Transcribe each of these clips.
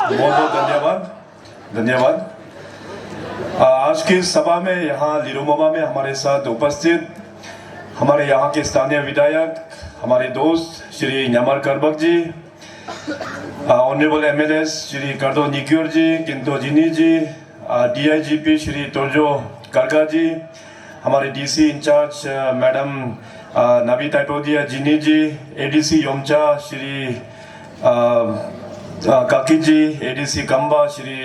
बहुत बहुत धन्यवाद धन्यवाद। आज की सभा में यहाँ लिरोमोबा में हमारे साथ उपस्थित हमारे यहाँ के स्थानीय विधायक, हमारे दोस्त श्री न्यामर करबक जी, ऑनरेबल एमएलए श्री कर्दो निक्योर जी, किंतो जिनी जी, डीआईजीपी श्री तोरजो करगा जी, हमारे डीसी इंचार्ज मैडम नबी ताइटोदिया जिनी जी, एडीसी योमचा श्री काकी जी, एडीसी कंबा श्री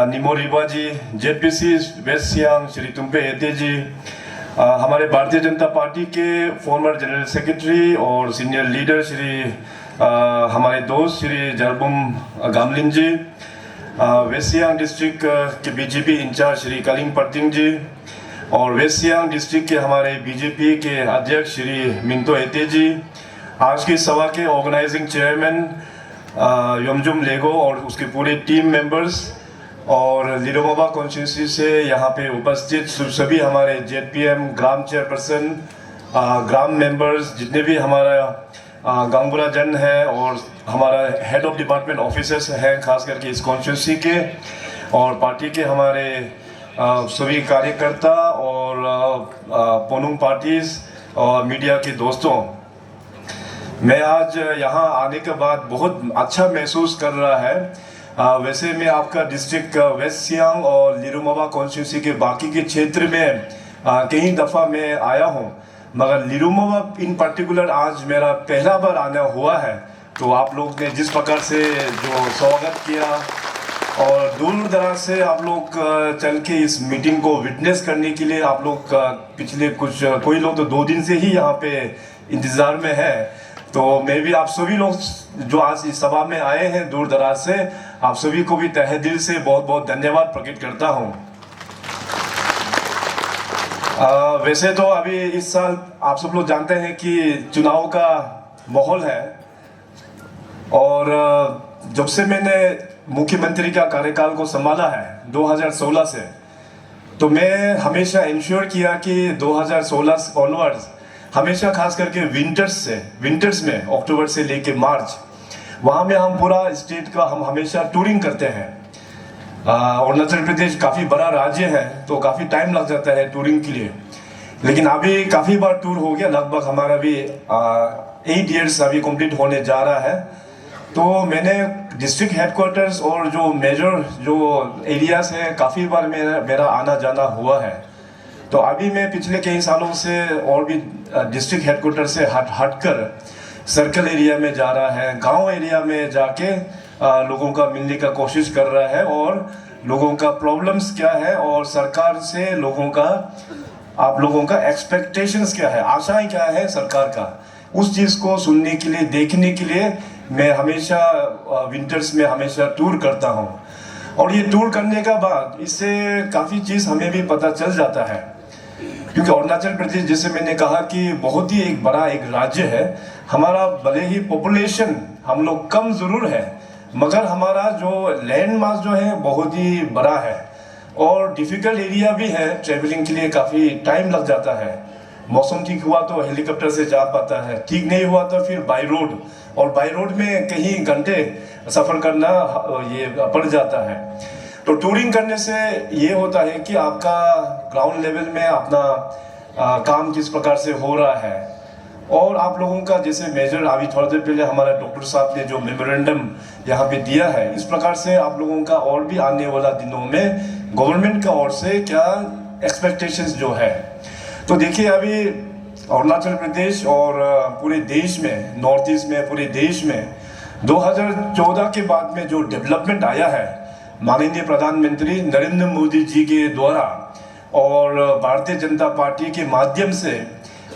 निमोरिबा जी, जेडपीसी वेस्ट सियांग श्री तुम्पे एते जी, हमारे भारतीय जनता पार्टी के फॉर्मर जनरल सेक्रेटरी और सीनियर लीडर श्री हमारे दोस्त श्री जरबुम गामलिन जी, वेस्ट सियांग डिस्ट्रिक्ट के बीजेपी इंचार्ज श्री कलिंग परतिंग जी और वेस्ट सियांग डिस्ट्रिक्ट के हमारे बीजेपी के अध्यक्ष श्री मिंतो एते जी, आज की सभा के ऑर्गेनाइजिंग चेयरमैन योमजुम लेगो और उसके पूरे टीम मेंबर्स और लिरोमोबा कॉन्स्टिट्यूंसी से यहाँ पे उपस्थित सभी हमारे जेडपीएम ग्राम चेयरपर्सन, ग्राम मेंबर्स, जितने भी हमारा गांगुरा जन है और हमारा हेड ऑफ डिपार्टमेंट ऑफिसर्स हैं खास करके इस कॉन्स्टिट्यूंसी के, और पार्टी के हमारे सभी कार्यकर्ता और पोनुंग पार्टीज और मीडिया के दोस्तों, मैं आज यहाँ आने के बाद बहुत अच्छा महसूस कर रहा है। वैसे मैं आपका डिस्ट्रिक्ट वेस्ट सियांग और लिरोमोबा कॉन्स्टिट्यूंसी के बाकी के क्षेत्र में कई दफ़ा मैं आया हूँ, मगर लिरोमोबा इन पर्टिकुलर आज मेरा पहला बार आना हुआ है। तो आप लोग ने जिस प्रकार से जो स्वागत किया और दूर दराज से आप लोग चल के इस मीटिंग को विटनेस करने के लिए आप लोग पिछले कोई लोग तो 2 दिन से ही यहाँ पे इंतज़ार में है। तो मैं भी आप सभी लोग जो आज इस सभा में आए हैं दूर दराज से, आप सभी को भी तहे दिल से बहुत बहुत धन्यवाद प्रकट करता हूँ। वैसे तो अभी इस साल आप सब लोग जानते हैं कि चुनाव का माहौल है और जब से मैंने मुख्यमंत्री का कार्यकाल को संभाला है 2016 से, तो मैं हमेशा इंश्योर किया कि 2016 ऑनवर्ड्स हमेशा खास करके विंटर्स में अक्टूबर से लेके मार्च, वहाँ में हम पूरा स्टेट का हम हमेशा टूरिंग करते हैं। अरुणाचल प्रदेश काफ़ी बड़ा राज्य है तो काफ़ी टाइम लग जाता है टूरिंग के लिए, लेकिन अभी काफ़ी बार टूर हो गया, लगभग हमारा भी 8 इयर्स अभी कंप्लीट होने जा रहा है। तो मैंने डिस्ट्रिक्ट हेडक्वार्टर्स और जो मेजर जो एरियाज हैं काफ़ी बार मेरा आना जाना हुआ है। तो अभी मैं पिछले कई सालों से और भी डिस्ट्रिक्ट हेडक्वार्टर से हटकर सर्कल एरिया में जा रहा है, गांव एरिया में जाके लोगों का मिलने का कोशिश कर रहा है और लोगों का प्रॉब्लम्स क्या है और सरकार से आप लोगों का एक्सपेक्टेशंस क्या है, आशाएं क्या है सरकार का, उस चीज़ को सुनने के लिए, देखने के लिए मैं हमेशा विंटर्स में हमेशा टूर करता हूँ। और ये टूर करने का बाद इससे काफ़ी चीज़ हमें भी पता चल जाता है, क्योंकि अरुणाचल प्रदेश जैसे मैंने कहा कि बहुत ही एक बड़ा एक राज्य है। हमारा भले ही पॉपुलेशन हम लोग कम ज़रूर है, मगर हमारा जो लैंड मास जो है बहुत ही बड़ा है और डिफ़िकल्ट एरिया भी है, ट्रेवलिंग के लिए काफ़ी टाइम लग जाता है। मौसम ठीक हुआ तो हेलीकॉप्टर से जा पाता है, ठीक नहीं हुआ तो फिर बाई रोड, और बाई रोड में कहीं घंटे सफ़र करना ये पड़ जाता है। तो टूरिंग करने से ये होता है कि आपका ग्राउंड लेवल में अपना काम किस प्रकार से हो रहा है और आप लोगों का जैसे मेजर अभी थोड़ी देर पहले हमारा डॉक्टर साहब ने जो मेमोरेंडम यहाँ पे दिया है, इस प्रकार से आप लोगों का और भी आने वाला दिनों में गवर्नमेंट का ओर से क्या एक्सपेक्टेशंस जो है। तो देखिए अभी अरुणाचल प्रदेश और पूरे देश में, नॉर्थ ईस्ट में, पूरे देश में 2014 के बाद में जो डेवलपमेंट आया है माननीय प्रधानमंत्री नरेंद्र मोदी जी के द्वारा और भारतीय जनता पार्टी के माध्यम से,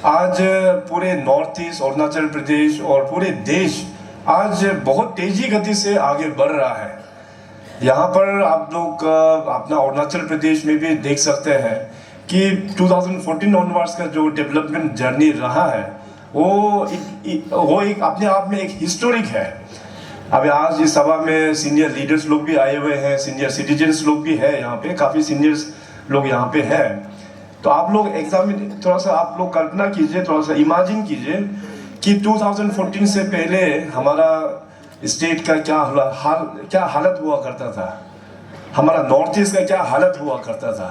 आज पूरे नॉर्थ ईस्ट, अरुणाचल प्रदेश और पूरे देश आज बहुत तेजी गति से आगे बढ़ रहा है। यहाँ पर आप लोग अपना अरुणाचल प्रदेश में भी देख सकते हैं कि 2014 ऑनवर्ड्स का जो डेवलपमेंट जर्नी रहा है वो एक अपने आप में एक हिस्टोरिक है। अभी आज इस सभा में सीनियर लीडर्स लोग भी आए हुए हैं, सीनियर सिटीजन्स लोग भी है, यहाँ पे काफ़ी सीनियर्स लोग यहाँ पे हैं। तो आप लोग थोड़ा सा आप लोग कल्पना कीजिए, थोड़ा सा इमेजिन कीजिए कि 2014 से पहले हमारा स्टेट का क्या हालत हुआ करता था, हमारा नॉर्थ ईस्ट का क्या हालत हुआ करता था।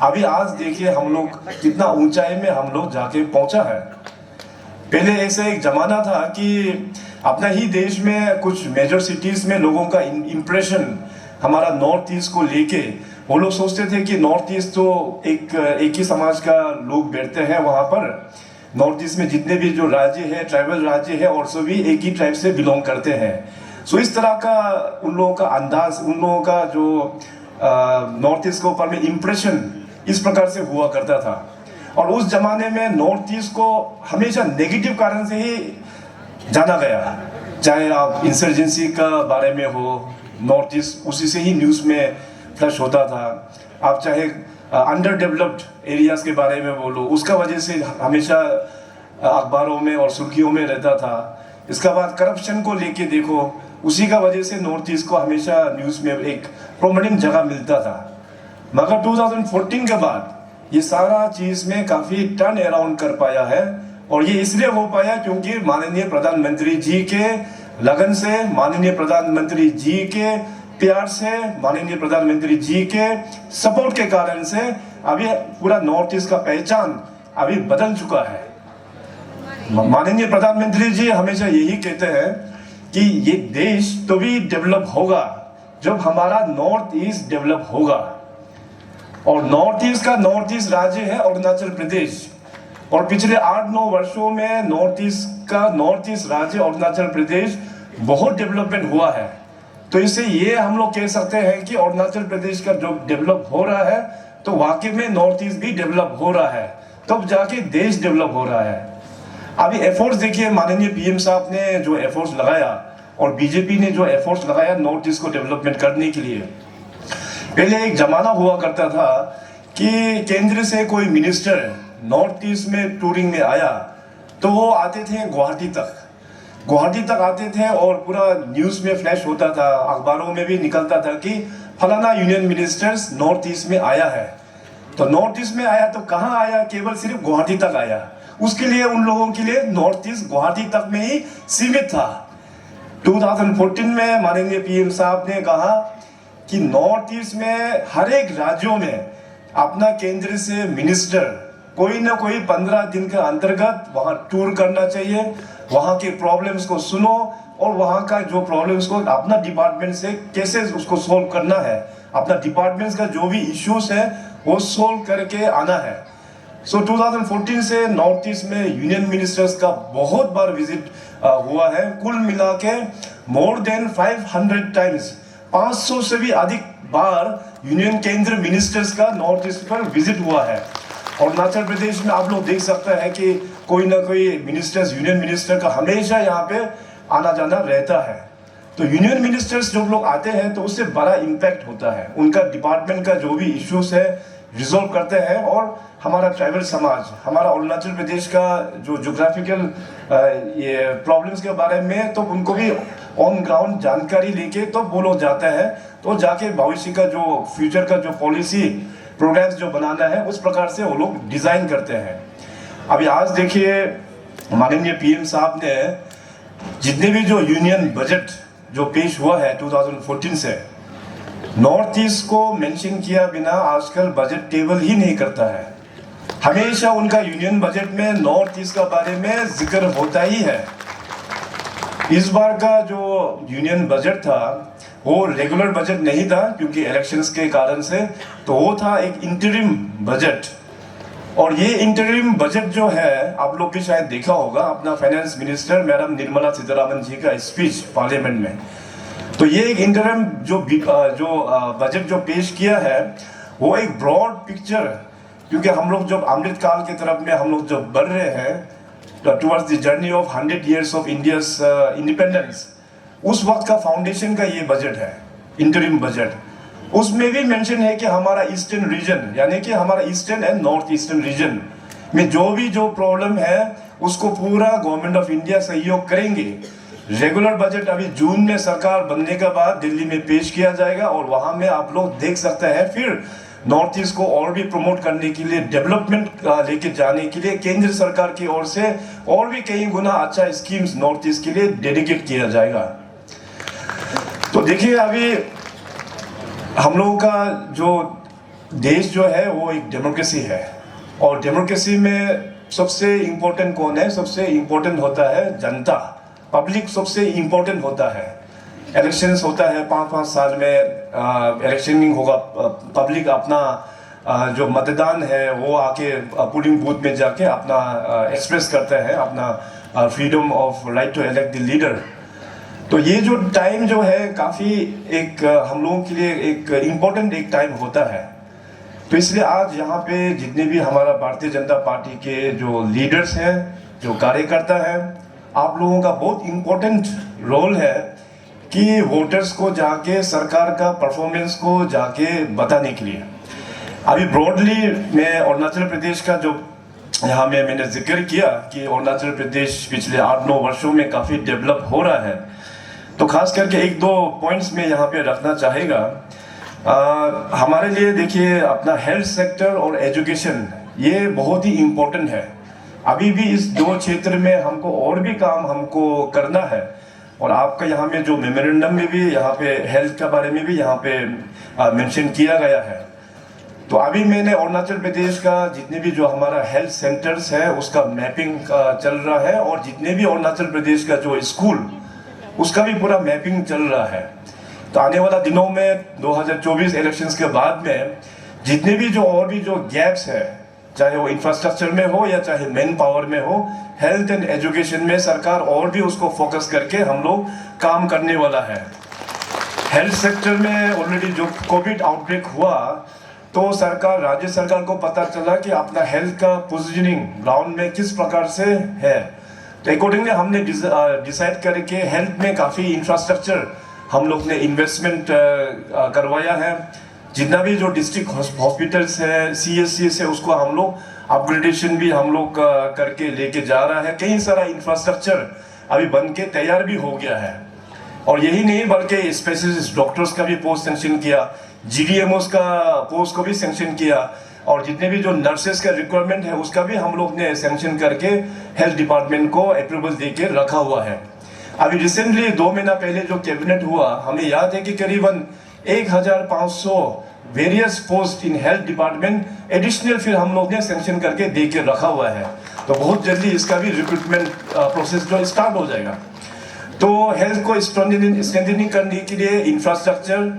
अभी आज देखिए हम लोग कितना ऊंचाई में हम लोग जाके पहुंचा है। पहले ऐसा एक जमाना था कि अपना ही देश में कुछ मेजर सिटीज में लोगों का इम्प्रेशन हमारा नॉर्थ ईस्ट को लेके, वो लोग सोचते थे कि नॉर्थ ईस्ट तो एक ही समाज का लोग बैठते हैं वहां पर। नॉर्थ ईस्ट में जितने भी जो राज्य है, ट्राइबल राज्य है, और सभी एक ही ट्राइब से बिलोंग करते हैं। सो इस तरह का उन लोगों का अंदाज, उन लोगों का जो नॉर्थ ईस्ट के ऊपर में इम्प्रेशन इस प्रकार से हुआ करता था। और उस जमाने में नॉर्थ ईस्ट को हमेशा नेगेटिव कारण से ही जाना गया, चाहे आप इंसर्जेंसी का बारे में हो, नॉर्थ ईस्ट उसी से ही न्यूज़ में फ्लश होता था। आप चाहे अंडर डेवलप्ड एरियाज के बारे में बोलो, उसका वजह से हमेशा अखबारों में और सुर्खियों में रहता था। इसका बाद करप्शन को लेके देखो, उसी का वजह से नॉर्थ ईस्ट को हमेशा न्यूज़ में एक प्रोमिनेंट जगह मिलता था। मगर 2014 के बाद ये सारा चीज़ में काफ़ी टर्न अराउंड कर पाया है, और ये इसलिए हो पाया क्योंकि माननीय प्रधानमंत्री जी के लगन से, माननीय प्रधानमंत्री जी के प्यार से, माननीय प्रधानमंत्री जी के सपोर्ट के कारण से अभी पूरा नॉर्थ ईस्ट का पहचान अभी बदल चुका है। माननीय प्रधानमंत्री जी हमेशा यही कहते हैं कि ये देश तो भी डेवलप होगा जब हमारा नॉर्थ ईस्ट डेवलप होगा। और नॉर्थ ईस्ट राज्य है अरुणाचल प्रदेश, और पिछले 8-9 वर्षों में नॉर्थ ईस्ट राज्य अरुणाचल प्रदेश बहुत डेवलपमेंट हुआ है। तो इससे ये हम लोग कह सकते हैं कि अरुणाचल प्रदेश का जो डेवलप हो रहा है, तो वाकई में नॉर्थ ईस्ट भी डेवलप हो रहा है, तब जाके देश डेवलप हो रहा है। अभी एफर्ट्स देखिए, माननीय पीएम साहब ने जो एफर्ट्स लगाया और बीजेपी ने जो एफर्ट्स लगाया नॉर्थ ईस्ट को डेवलपमेंट करने के लिए। पहले एक जमाना हुआ करता था कि केंद्र से कोई मिनिस्टर नॉर्थ ईस्ट में टूरिंग में आया तो वो आते थे गुवाहाटी तक आते थे, और पूरा न्यूज़ में फ्लैश होता था, अखबारों में भी निकलता था कि फलाना यूनियन मिनिस्टर्स नॉर्थ ईस्ट में आया है। तो नॉर्थ ईस्ट में आया तो कहाँ आया, केवल सिर्फ गुवाहाटी तक आया। उसके लिए उन लोगों के लिए नॉर्थ ईस्ट गुवाहाटी तक में ही सीमित था। 2014 में माननीय पीएम साहब ने कहा कि नॉर्थ ईस्ट में हर एक राज्यों में अपना केंद्र से मिनिस्टर कोई ना कोई 15 दिन के अंतर्गत वहां टूर करना चाहिए, वहां के प्रॉब्लम्स को सुनो, और वहां का जो प्रॉब्लम्स को अपना डिपार्टमेंट से कैसे उसको सोल्व करना है, अपना डिपार्टमेंट्स का जो भी इश्यूज है वो सोल्व करके आना है। सो 2014 से नॉर्थ ईस्ट में यूनियन मिनिस्टर्स का बहुत बार विजिट हुआ है। कुल मिला के मोर देन 500 टाइम्स, 500 से भी अधिक बार यूनियन केंद्र मिनिस्टर्स का नॉर्थ ईस्ट पर विजिट हुआ है। अरुणाचल प्रदेश में आप लोग देख सकते हैं कि कोई ना कोई मिनिस्टर्स, यूनियन मिनिस्टर का हमेशा यहाँ पे आना जाना रहता है। तो यूनियन मिनिस्टर्स जब लोग आते हैं तो उससे बड़ा इम्पैक्ट होता है, उनका डिपार्टमेंट का जो भी इश्यूज है रिजोल्व करते हैं। और हमारा ट्राइबल समाज, हमारा अरुणाचल प्रदेश का जो जोग्राफिकल ये प्रॉब्लम्स के बारे में तो उनको भी ऑन ग्राउंड जानकारी लेके तो वो लोग जाते हैं, तो जाके भविष्य का जो फ्यूचर का जो पॉलिसी प्रोग्राम्स जो बनाना है उस प्रकार से वो लोग डिजाइन करते हैं। अभी आज देखिए माननीय पीएम साहब ने जितने भी जो यूनियन बजट जो पेश हुआ है 2014 से, नॉर्थ ईस्ट को मेंशन किया बिना आजकल बजट टेबल ही नहीं करता है। हमेशा उनका यूनियन बजट में नॉर्थ ईस्ट का बारे में जिक्र होता ही है। इस बार का जो यूनियन बजट था वो रेगुलर बजट नहीं था क्योंकि इलेक्शंस के कारण से, तो वो था एक इंटरिम बजट। और ये इंटरिम बजट जो है आप लोग भी शायद देखा होगा, अपना finance minister madam Nirmala Sitharaman ji का स्पीच पार्लियामेंट में। तो ये एक इंटरिम जो बजट जो पेश किया है वो एक ब्रॉड पिक्चर, क्योंकि हम लोग जब अमृत काल की तरफ में हम लोग जब बढ़ रहे हैं towards the journey of 100 years of India's independence, उस वक्त का फाउंडेशन का ये बजट है, इंटरिम बजट। उसमें भी मेंशन है कि हमारा ईस्टर्न रीजन, यानी कि हमारा eastern and north eastern region में जो प्रॉब्लम है उसको पूरा गवर्नमेंट ऑफ इंडिया सहयोग करेंगे। रेगुलर बजट अभी जून में सरकार बनने के बाद दिल्ली में पेश किया जाएगा, और वहां में आप लोग देख सकते हैं फिर नॉर्थ ईस्ट को और भी प्रमोट करने के लिए, डेवलपमेंट लेके जाने के लिए केंद्र सरकार की ओर से और भी कई गुना अच्छा स्कीम्स नॉर्थ ईस्ट के लिए डेडिकेट किया जाएगा। देखिए अभी हम लोगों का जो देश जो है वो एक डेमोक्रेसी है, और डेमोक्रेसी में सबसे इम्पोर्टेंट कौन है? सबसे इम्पोर्टेंट होता है जनता, पब्लिक सबसे इम्पोर्टेंट होता है। इलेक्शंस होता है 5-5 साल में इलेक्शनिंग होगा, पब्लिक अपना जो मतदान है वो आके पोलिंग बूथ में जाके अपना एक्सप्रेस करता है, अपना freedom of right to elect the leader. तो ये जो टाइम जो है काफ़ी एक हम लोगों के लिए एक इम्पोर्टेंट एक टाइम होता है। तो इसलिए आज यहाँ पे जितने भी हमारा भारतीय जनता पार्टी के जो लीडर्स हैं, जो कार्यकर्ता हैं, आप लोगों का बहुत इम्पोर्टेंट रोल है कि वोटर्स को जाके सरकार का परफॉर्मेंस को जाके बताने के लिए। अभी ब्रॉडली मैं अरुणाचल प्रदेश का जो यहाँ में मैंने जिक्र किया कि अरुणाचल प्रदेश पिछले 8-9 वर्षों में काफ़ी डेवलप हो रहा है, तो खास करके 1-2 पॉइंट्स में यहाँ पे रखना चाहेगा। हमारे लिए देखिए अपना हेल्थ सेक्टर और एजुकेशन ये बहुत ही इम्पोर्टेंट है। अभी भी इस 2 क्षेत्र में हमको और भी काम हमको करना है, और आपका यहाँ में जो मेमोरेंडम में भी यहाँ पे हेल्थ के बारे में भी यहाँ पे मेंशन किया गया है। तो अभी मैंने अरुणाचल प्रदेश का जितने भी जो हमारा हेल्थ सेंटर्स है उसका मैपिंग चल रहा है, और जितने भी अरुणाचल प्रदेश का जो स्कूल उसका भी पूरा मैपिंग चल रहा है। तो आने वाला दिनों में 2024 इलेक्शंस के बाद में जितने भी जो और भी जो गैप्स है, चाहे वो इंफ्रास्ट्रक्चर में हो या चाहे मैन पावर में हो, हेल्थ एंड एजुकेशन में सरकार और भी उसको फोकस करके हम लोग काम करने वाला है। हेल्थ सेक्टर में ऑलरेडी जो कोविड आउटब्रेक हुआ तो सरकार, राज्य सरकार को पता चला कि अपना हेल्थ का पोजीशनिंग ग्राउंड में किस प्रकार से है, तो अकॉर्डिंगली हमने डिसाइड करके हेल्थ में काफ़ी इंफ्रास्ट्रक्चर हम लोग ने इन्वेस्टमेंट करवाया है। जितना भी जो डिस्ट्रिक्ट हॉस्पिटल्स है, CSCs है, उसको हम लोग अपग्रेडेशन भी हम लोग करके लेके जा रहा है। कई सारा इंफ्रास्ट्रक्चर अभी बन के तैयार भी हो गया है, और यही नहीं बल्कि स्पेशलिस्ट डॉक्टर्स का भी पोस्ट सेंक्शन किया, GDMOs का पोस्ट को भी सेंक्शन किया, और जितने भी जो नर्सेस का रिक्वायरमेंट है उसका भी हम लोग ने सेंक्शन करके हेल्थ डिपार्टमेंट को अप्रूवल देके रखा हुआ है। अभी रिसेंटली 2 महीना पहले जो कैबिनेट हुआ, हमें याद है कि करीबन 1500 various post in health department additional फिर हम लोग ने सेंक्शन करके दे के रखा हुआ है। तो बहुत जल्दी इसका भी रिक्रूटमेंट प्रोसेस जो स्टार्ट हो जाएगा। तो हेल्थ को स्ट्रेंथनिंग करने के लिए इंफ्रास्ट्रक्चर,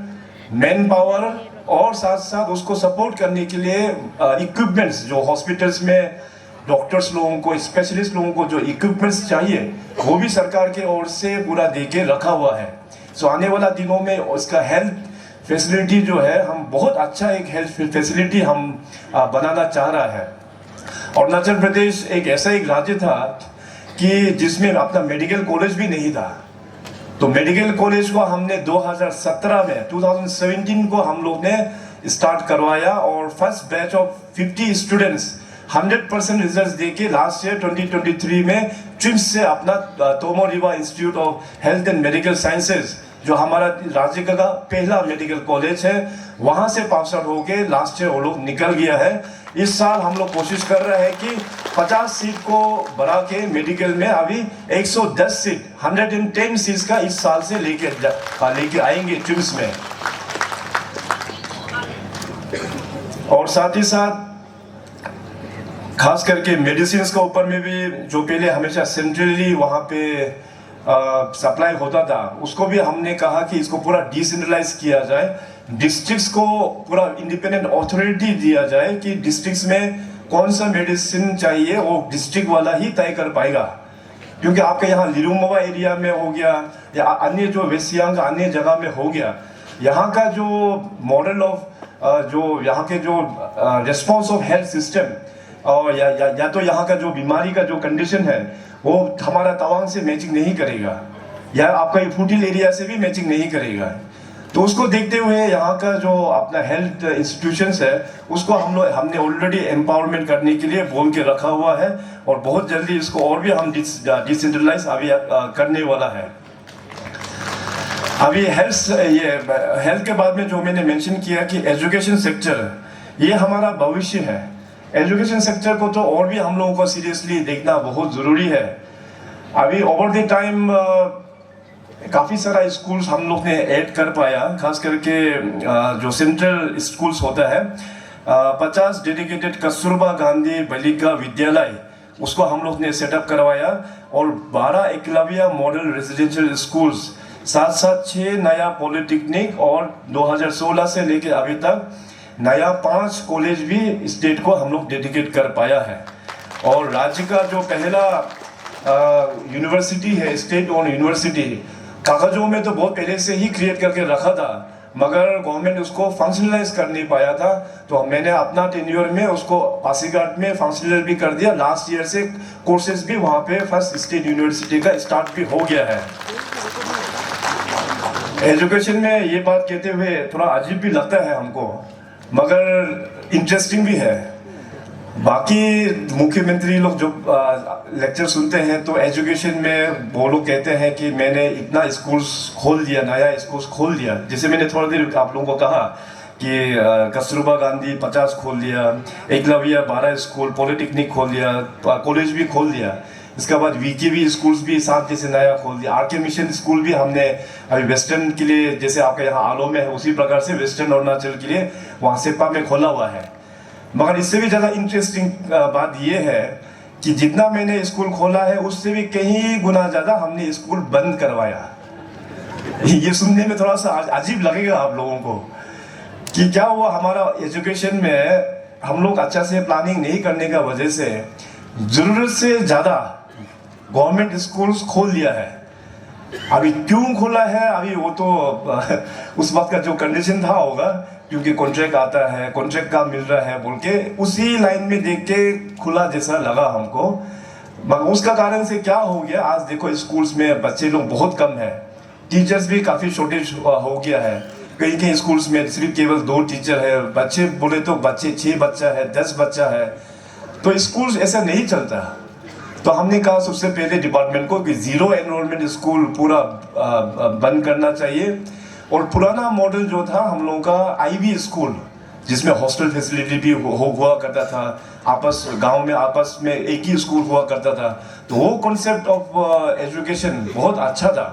मैन पावर, और साथ साथ उसको सपोर्ट करने के लिए इक्विपमेंट्स, जो हॉस्पिटल्स में डॉक्टर्स लोगों को, स्पेशलिस्ट लोगों को जो इक्विपमेंट्स चाहिए वो भी सरकार के ओर से पूरा दे के रखा हुआ है। सो आने वाला दिनों में उसका हेल्थ फैसिलिटी जो है, हम बहुत अच्छा एक हेल्थ फैसिलिटी हम बनाना चाह रहा है। अरुणाचल प्रदेश एक ऐसा एक राज्य था कि जिसमें अपना मेडिकल कॉलेज भी नहीं था। तो मेडिकल कॉलेज को हमने 2017 में 2017 को हम लोग ने स्टार्ट करवाया, और first batch of 50 students 100% result देके लास्ट ईयर 2023 में ट्रिम्स से अपना Tomo Riba institute of health and medical sciences, जो हमारा राज्य का पहला मेडिकल कॉलेज है, वहां से पास आउट होके लास्ट ईयर वो लोग निकल गया है। इस साल हम लोग कोशिश कर रहे हैं कि 50 सीट को बढ़ा के मेडिकल में अभी 110 सीट 110 सीट्स का इस साल से लेके आएंगे ट्रिम्स में। और साथ ही साथ खास करके मेडिसिन के ऊपर में भी, जो पहले हमेशा सेंट्रली वहाँ पे सप्लाई होता था, उसको भी हमने कहा कि इसको पूरा डिसेंट्रलाइज किया जाए, डिस्ट्रिक्ट्स को पूरा इंडिपेंडेंट अथॉरिटी दिया जाए कि डिस्ट्रिक्ट्स में कौन सा मेडिसिन चाहिए वो डिस्ट्रिक्ट वाला ही तय कर पाएगा। क्योंकि आपके यहाँ लिरुमवा एरिया में हो गया या अन्य जो वेस्ट सियांग अन्य जगह में हो गया, यहाँ का जो मॉडल ऑफ जो यहाँ के जो रिस्पॉन्स ऑफ हेल्थ सिस्टम, और या तो यहाँ का जो बीमारी का जो कंडीशन है वो हमारा तवांग से मैचिंग नहीं करेगा, या आपका फूटिल एरिया से भी मैचिंग नहीं करेगा। तो उसको देखते हुए यहाँ का जो अपना हेल्थ इंस्टीट्यूशंस है उसको हमने ऑलरेडी एम्पावरमेंट करने के लिए बोल के रखा हुआ है, और बहुत जल्दी इसको और भी हम डिसेंट्रलाइज अभी करने वाला है। अभी हेल्थ के बाद में जो मैंने मेंशन किया कि एजुकेशन सेक्टर ये हमारा भविष्य है। एजुकेशन सेक्टर को तो और भी हम लोगों को सीरियसली देखना बहुत ज़रूरी है। अभी ओवर द टाइम काफ़ी सारा स्कूल्स हम लोग ने ऐड कर पाया, खास करके जो सेंट्रल स्कूल्स होता है 50 डेडिकेटेड कस्तूरबा गांधी बालिका विद्यालय उसको हम लोग ने सेटअप करवाया और 12 एकलव्य मॉडल रेजिडेंशियल स्कूल्स, साथ साथ 6 नया पॉलिटेक्निक और 2016 से लेकर अभी तक नया 5 कॉलेज भी स्टेट को हम लोग डेडिकेट कर पाया है। और राज्य का जो पहला यूनिवर्सिटी है, स्टेट ओन यूनिवर्सिटी, कागजों में तो बहुत पहले से ही क्रिएट करके रखा था, मगर गवर्नमेंट उसको फंक्शनलाइज कर नहीं पाया था। तो मैंने अपना टेन्योर में उसको पासीघाट में फंक्शनल भी कर दिया। लास्ट ईयर से कोर्सेज भी वहाँ पे फर्स्ट स्टेट यूनिवर्सिटी का स्टार्ट भी हो गया है। एजुकेशन में ये बात कहते हुए थोड़ा अजीब भी लगता है हमको, मगर इंटरेस्टिंग भी है। बाकी मुख्यमंत्री लोग जो लेक्चर सुनते हैं तो एजुकेशन में वो लोग कहते हैं कि मैंने इतना स्कूल्स खोल दिया, नया स्कूल्स खोल दिया। जैसे मैंने थोड़ा देर आप लोगों को कहा कि कस्तूरबा गांधी 50 खोल दिया, एकलव्य 12 स्कूल, पॉलिटेक्निक खोल दिया, कॉलेज भी खोल दिया। इसके बाद वीकेवी स्कूल्स भी साथ जैसे नया खोल दिया। आरके मिशन स्कूल भी हमने अभी वेस्टर्न के लिए, जैसे आपके यहाँ आलो में है उसी प्रकार से वेस्टर्न अरुणाचल के लिए वहाँ सेप्पा में खोला हुआ है। मगर इससे भी ज़्यादा इंटरेस्टिंग बात यह है कि जितना मैंने स्कूल खोला है उससे भी कहीं गुना ज़्यादा हमने स्कूल बंद करवाया। ये सुनने में थोड़ा सा अजीब लगेगा आप लोगों को कि क्या हुआ, हमारा एजुकेशन में हम लोग अच्छा से प्लानिंग नहीं करने का वजह से ज़रूरत से ज़्यादा गवर्नमेंट स्कूल्स खोल दिया है। अभी क्यों खोला है, अभी वो तो उस वक्त का जो कंडीशन था होगा, क्योंकि कॉन्ट्रैक्ट आता है, कॉन्ट्रैक्ट काम मिल रहा है बोल के उसी लाइन में देख के खुला जैसा लगा हमको। मगर उसका कारण से क्या हो गया, आज देखो स्कूल्स में बच्चे लोग बहुत कम है, टीचर्स भी काफ़ी शॉर्टेज हो गया है। कहीं कहीं स्कूल्स में सिर्फ केवल 2 टीचर है, बच्चे बोले तो बच्चे 6 बच्चा है, 10 बच्चा है। तो स्कूल्स ऐसा नहीं चलता। तो हमने कहा सबसे पहले डिपार्टमेंट को कि 0 एनरोलमेंट स्कूल पूरा बंद करना चाहिए। और पुराना मॉडल जो था हम लोगों का आईवी स्कूल, जिसमें हॉस्टल फैसिलिटी भी हुआ करता था, आपस गांव में आपस में एक ही स्कूल हुआ करता था, तो वो कॉन्सेप्ट ऑफ एजुकेशन बहुत अच्छा था।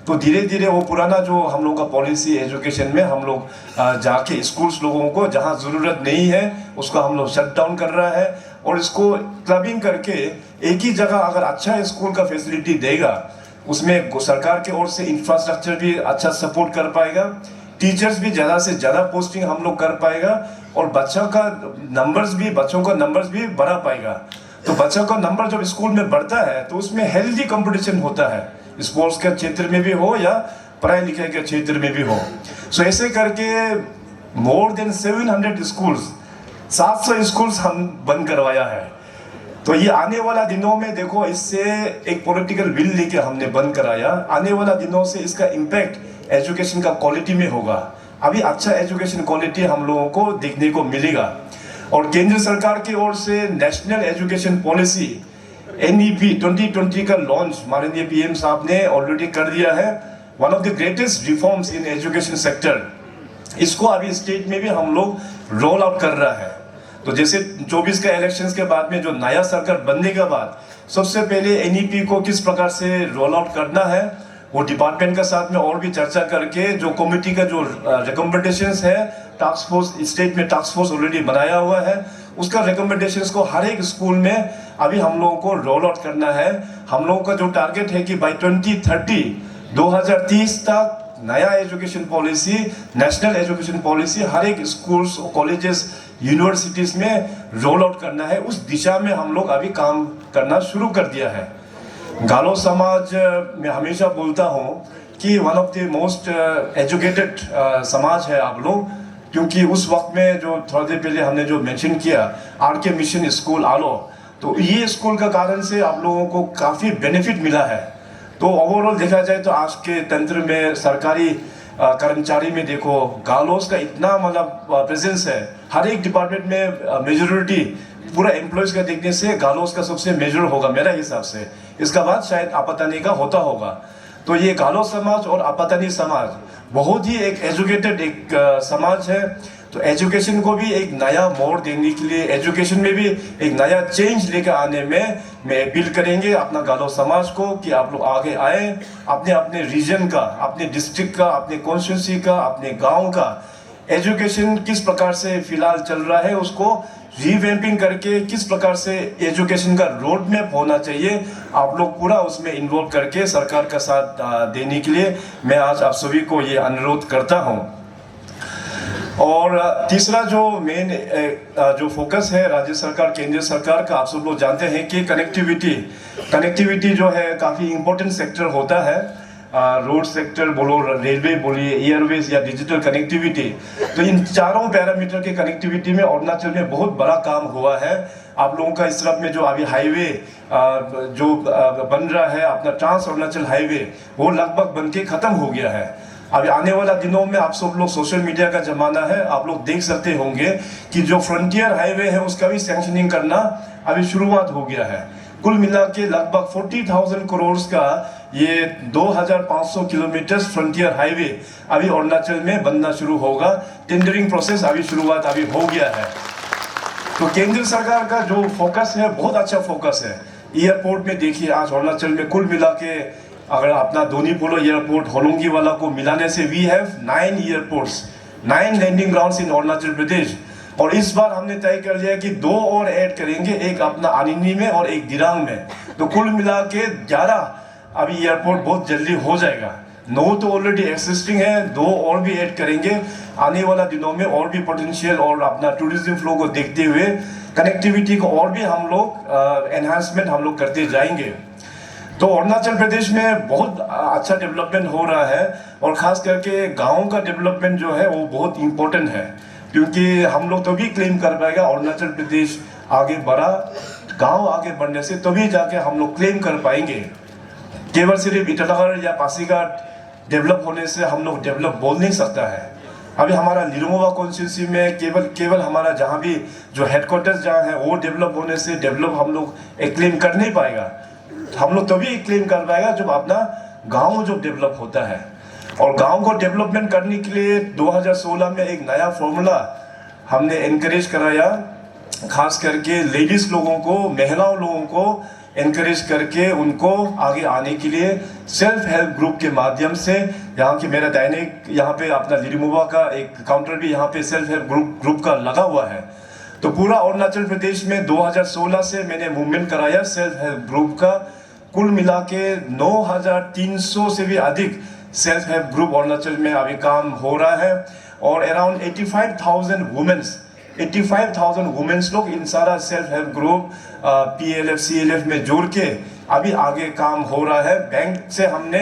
तो धीरे धीरे वो पुराना जो हम लोग का पॉलिसी एजुकेशन में हम लोग जाके स्कूल्स लोगों को जहाँ ज़रूरत नहीं है उसको हम लोग शट डाउन कर रहा है, और इसको क्लबिंग करके एक ही जगह अगर अच्छा स्कूल का फैसिलिटी देगा, उसमें सरकार की ओर से इंफ्रास्ट्रक्चर भी अच्छा सपोर्ट कर पाएगा, टीचर्स भी ज़्यादा से ज़्यादा पोस्टिंग हम लोग कर पाएगा, और बच्चों का नंबर्स भी बढ़ा पाएगा। तो बच्चों का नंबर जब स्कूल में बढ़ता है तो उसमें हेल्दी कंपटीशन होता है, स्पोर्ट्स के क्षेत्र में भी हो या पढ़ाई लिखाई के क्षेत्र में भी हो। सो ऐसे करके मोर देन 700 स्कूल्स, 700 स्कूल्स हम बंद करवाया है। तो ये आने वाला दिनों में देखो, इससे एक पॉलिटिकल विल लेके हमने बंद कराया। आने वाला दिनों से इसका इम्पैक्ट एजुकेशन का क्वालिटी में होगा। अभी अच्छा एजुकेशन क्वालिटी हम लोगों को देखने को मिलेगा। और केंद्र सरकार की ओर से नेशनल एजुकेशन पॉलिसी NEP 2020 का लॉन्च माननीय PM साहब ने ऑलरेडी कर दिया है। One of the greatest reforms in education sector. इसको अभी स्टेट में भी हम लोग रोल आउट कर रहा है। तो जैसे 24 का इलेक्शंस के बाद में जो नया सरकार बनने के बाद सबसे पहले NEP को किस प्रकार से रोल आउट करना है, वो डिपार्टमेंट के साथ में और भी चर्चा करके जो कमेटी का जो रिकमेंडेशंस है, टास्क फोर्स, स्टेट में टास्क फोर्स ऑलरेडी बनाया हुआ है, उसका रिकमेंडेशंस को हर एक स्कूल में अभी हम लोगों को रोल आउट करना है। हम लोगों का जो टारगेट है कि बाई 2030 तक नया education policy, national education policy हर एक स्कूल्स, कॉलेजेस, यूनिवर्सिटीज में रोल आउट करना है। उस दिशा में हम लोग अभी काम करना शुरू कर दिया है। गालो समाज मैं हमेशा बोलता हूँ कि one of the most educated समाज है आप लोग, क्योंकि उस वक्त में जो थोड़ा देर पहले हमने जो मेंशन किया आरके मिशन स्कूल आलो, तो ये स्कूल का कारण से आप लोगों को काफ़ी बेनिफिट मिला है। तो ओवरऑल देखा जाए तो आज के तंत्र में, सरकारी कर्मचारी में देखो, गालोस का इतना मतलब प्रेजेंस है। हर एक डिपार्टमेंट में मेजोरिटी पूरा एम्प्लॉयज का देखने से गालोस का सबसे मेजर होगा मेरा हिसाब से। इसका बाद शायद आपतानी का होता होगा। तो ये गालो समाज और आपतानी समाज बहुत ही एक एजुकेटेड एक समाज है। तो एजुकेशन को भी एक नया मोड़ देने के लिए, एजुकेशन में भी एक नया चेंज लेकर आने में मैं अपील करेंगे अपना गालो समाज को कि आप लोग आगे आए, अपने अपने रीजन का, अपने डिस्ट्रिक्ट का, अपने कॉन्स्टिट्यूंसी का, अपने गांव का एजुकेशन किस प्रकार से फिलहाल चल रहा है उसको रीवैम्पिंग करके किस प्रकार से एजुकेशन का रोड मैप होना चाहिए, आप लोग पूरा उसमें इन्वॉल्व करके सरकार का साथ देने के लिए मैं आज आप सभी को ये अनुरोध करता हूँ। और तीसरा जो मेन जो फोकस है राज्य सरकार केंद्र सरकार का, आप सब लोग जानते हैं कि कनेक्टिविटी जो है काफ़ी इम्पोर्टेंट सेक्टर होता है। रोड सेक्टर बोलो, रेलवे बोलिए, एयरवेज या डिजिटल कनेक्टिविटी, तो इन चारों पैरामीटर के कनेक्टिविटी में अरुणाचल में बहुत बड़ा काम हुआ है। आप लोगों का इस तरफ में जो अभी हाईवे जो बन रहा है अपना ट्रांस अरुणाचल हाईवे, वो लगभग बन के खत्म हो गया है। अभी आने वाला दिनों में आप सब लोग सोशल मीडिया का जमाना है, आप लोग देख सकते होंगे कि जो फ्रंटियर हाईवे है उसका भी सैंक्शनिंग करना अभी शुरुआत हो गया है। कुल मिला के लगभग 40,000 करोड़ का ये 2,500 किलोमीटर फ्रंटियर हाईवे अभी अरुणाचल में बनना शुरू होगा। टेंडरिंग प्रोसेस अभी शुरुआत अभी हो गया है। तो केंद्र सरकार का जो फोकस है बहुत अच्छा फोकस है। एयरपोर्ट में देखिए आज अरुणाचल में कुल मिला के अगर अपना दोनीपोलो एयरपोर्ट होलोंगी वाला को मिलाने से we have 9 airports, 9 landing grounds in Arunachal Pradesh. और इस बार हमने तय कर लिया कि 2 और ऐड करेंगे, एक अपना आनिनी में और एक दिरांग में। तो कुल मिला के 11 अभी एयरपोर्ट बहुत जल्दी हो जाएगा। 9 तो ऑलरेडी एग्जिस्टिंग है, 2 और भी ऐड करेंगे। आने वाला दिनों में और भी पोटेंशियल और अपना टूरिज्म फ्लो को देखते हुए कनेक्टिविटी को और भी हम लोग एनहांसमेंट हम लोग करते जाएंगे। तो अरुणाचल प्रदेश में बहुत अच्छा डेवलपमेंट हो रहा है और खास करके गाँव का डेवलपमेंट जो है वो बहुत इम्पोर्टेंट है, क्योंकि हम लोग तभी क्लेम कर पाएगा अरुणाचल प्रदेश आगे बढ़ा, गांव आगे बढ़ने से तभी जाके हम लोग क्लेम कर पाएंगे। केवल सिर्फ इटानगर या पासीघाट डेवलप होने से हम लोग डेवलप बोल नहीं सकता है। अभी हमारा लिरोमोवा कॉन्स्टिट्यूंसी में केवल हमारा जहाँ भी जो हेडक्वार्टर्स जहाँ है वो डेवलप होने से डेवलप हम लोग एक क्लेम कर नहीं पाएगा। हम लोग तभी क्लेम कर पाएगा जब अपना गाँव जो डेवलप होता है। और गांव को डेवलपमेंट करने के लिए 2016 में एक नया फॉर्मूला हमने एनकरेज कराया, खास करके लेडीज लोगों को, महिलाओं लोगों को एनकरेज करके उनको आगे आने के लिए सेल्फ हेल्प ग्रुप के माध्यम से, यहाँ के मेरा दैनिक यहाँ पे अपना लिरिमुवा का एक काउंटर भी यहाँ पे सेल्फ हेल्प ग्रुप का लगा हुआ है। तो पूरा अरुणाचल प्रदेश में 2016 से मैंने मूवमेंट कराया सेल्फ हेल्प ग्रुप का। कुल मिला के 9,300 से भी अधिक सेल्फ हेल्प ग्रुप अरुणाचल में अभी काम हो रहा है और अराउंड 85,000 वुमेन्स लोग इन सारा self help group PLF CLF में जोड़ के अभी आगे काम हो रहा है। बैंक से हमने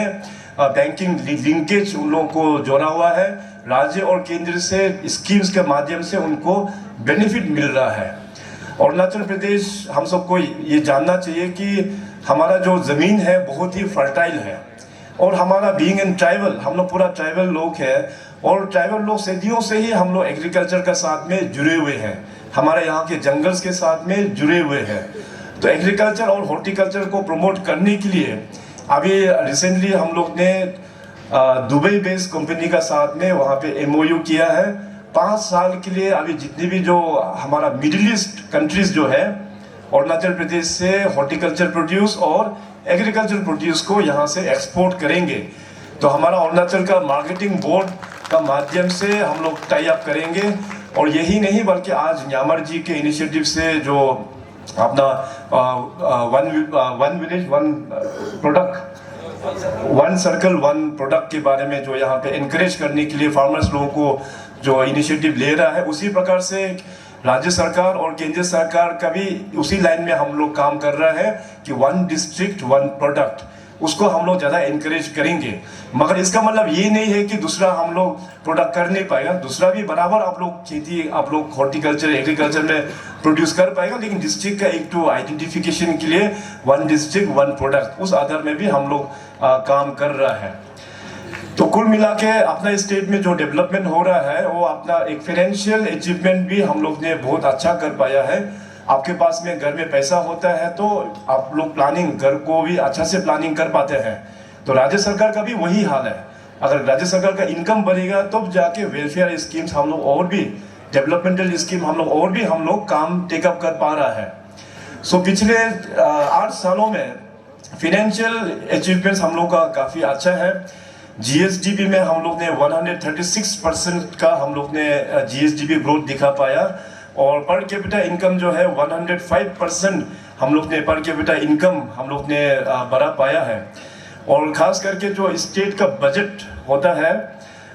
बैंकिंग लिंकेज उन लोगों को जोड़ा हुआ है, राज्य और केंद्र से स्कीम्स के माध्यम से उनको बेनिफिट मिल रहा है। अरुणाचल प्रदेश हम सबको ये जानना चाहिए कि हमारा जो ज़मीन है बहुत ही फर्टाइल है और हमारा बीइंग इन ट्राइबल, हम लोग पूरा ट्राइबल लोग हैं और ट्राइबल लोग सदियों से ही हम लोग एग्रीकल्चर के साथ में जुड़े हुए हैं, हमारे यहाँ के जंगल्स के साथ में जुड़े हुए हैं। तो एग्रीकल्चर और हॉर्टिकल्चर को प्रमोट करने के लिए अभी रिसेंटली हम लोग ने दुबई बेस्ड कंपनी का साथ में वहाँ पे MOU किया है 5 साल के लिए। अभी जितनी भी जो हमारा मिडिल ईस्ट कंट्रीज जो है अरुणाचल प्रदेश से हॉर्टिकल्चर प्रोड्यूस और एग्रीकल्चर प्रोड्यूस को यहाँ से एक्सपोर्ट करेंगे। तो हमारा अरुणाचल का मार्केटिंग बोर्ड का माध्यम से हम लोग टाई अप करेंगे और यही नहीं बल्कि आज न्यामर जी के इनिशिएटिव से जो अपना one village one product, one circle one product के बारे में जो यहाँ पे इनकरेज करने के लिए फार्मर्स लोगों को जो इनिशिएटिव ले रहा है, उसी प्रकार से राज्य सरकार और केंद्र सरकार का भी उसी लाइन में हम लोग काम कर रहा है कि वन डिस्ट्रिक्ट वन प्रोडक्ट, उसको हम लोग ज़्यादा इनकरेज करेंगे। मगर इसका मतलब ये नहीं है कि दूसरा हम लोग प्रोडक्ट कर नहीं पाएगा, दूसरा भी बराबर आप लोग खेती, आप लोग हॉर्टिकल्चर एग्रीकल्चर में प्रोड्यूस कर पाएगा, लेकिन डिस्ट्रिक्ट का एक तो आइडेंटिफिकेशन के लिए वन डिस्ट्रिक्ट वन प्रोडक्ट, उस आधार में भी हम लोग काम कर रहा है। तो कुल मिला के अपना स्टेट में जो डेवलपमेंट हो रहा है वो अपना एक फाइनेंशियल अचीवमेंट भी हम लोग ने बहुत अच्छा कर पाया है। आपके पास में घर में पैसा होता है तो आप लोग प्लानिंग, घर को भी अच्छा से प्लानिंग कर पाते हैं। तो राज्य सरकार का भी वही हाल है। अगर राज्य सरकार का इनकम बढ़ेगा तब जाके वेलफेयर स्कीम्स हम लोग और भी, डेवलपमेंटल स्कीम हम लोग काम टेकअप कर पा रहा है। सो पिछले 8 सालों में फिनेंशियल अचीवमेंट्स हम लोग का काफ़ी अच्छा है। जीएसडीपी में हम लोग ने 136% का हम लोग ने जीएसडीपी ग्रोथ दिखा पाया, और पर कैपिटा इनकम जो है 105% हम लोग ने पर कैपिटा इनकम हम लोग ने बढ़ा पाया है। और ख़ास करके जो स्टेट का बजट होता है